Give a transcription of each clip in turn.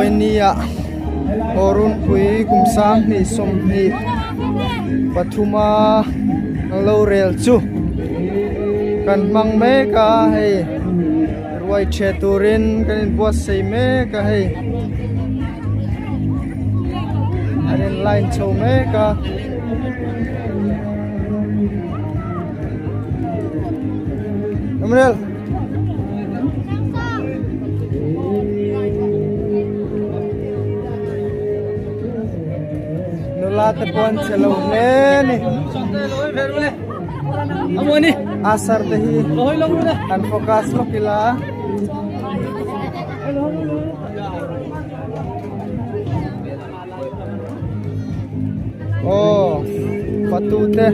Poinia Horun Pui Kumsam ni Somni Pathuma Laurel Chu Kan Mang Meka hey Ruai Cheturin Kan Buat Sei Meka hey Anin Line Chow Meka Amrel Nulate pon selaw ni amo ni asar tehi kan fokus lo kila oh patute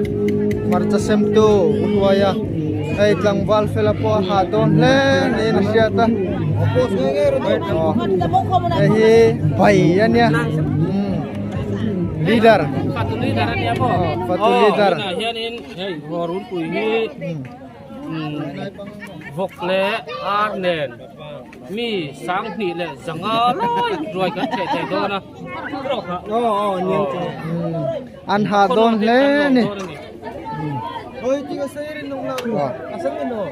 marcha semtu ulwaya ay tlang valfela po hadon le ni nasyata opos ngero eh bayan ya leader Fatul leader ni apa? Fatul leader Yan in hey Horun Pui ni Vokle Arnen mi sang phi le zanga loi roi kan che do na an hadon le ni Oi tiga sairin nung na. Asangin no.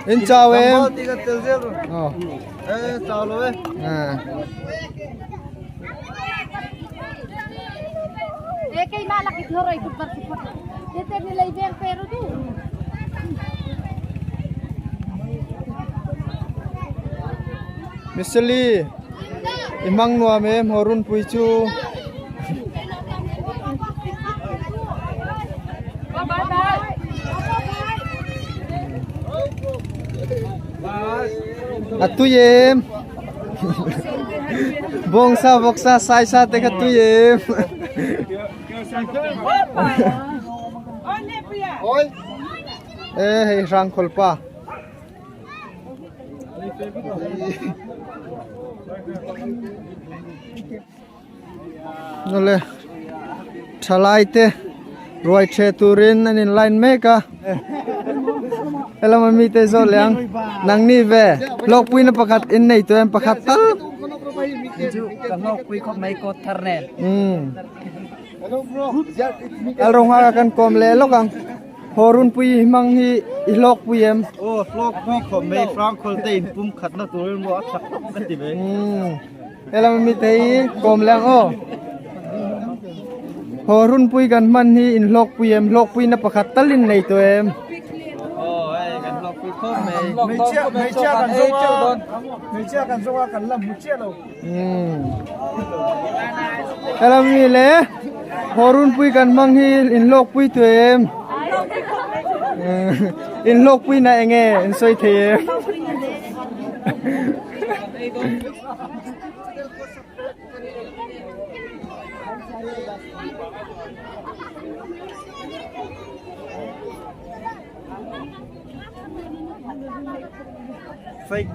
in chawe Tiga telzer. oh Chalo kay malaki horoy kupar kupar. Dito nila iber pero do. Misali imang nuame Horun Pui chu atuyem bongsa boksa sai sa te katuyem oi hey rang kolpa nole thalai te roi che turin anin line meka Hello mami te zo liang nang ni ve lok pui na pakhat in nei to em pakhat tal Ju kanok kui khop mai ko tharnen. Hello bro. al rong ha kan kom le lokang Horun Pui mang hi ilok pui em Oh flok kui khop mai frank khol te in pum khat na turin mo athak kan ti be. Hello mami te kom liang o Horun Pui kan man hi in lok pui na pakhat talin nei to em Oh ai kanok kui khop mai chia kan zonga. Mai chia kan zonga kan lam mu chia lo. Hello mami le Horun Pui kan mang hi in lok pui to em in lok pui na enge in soi the Fake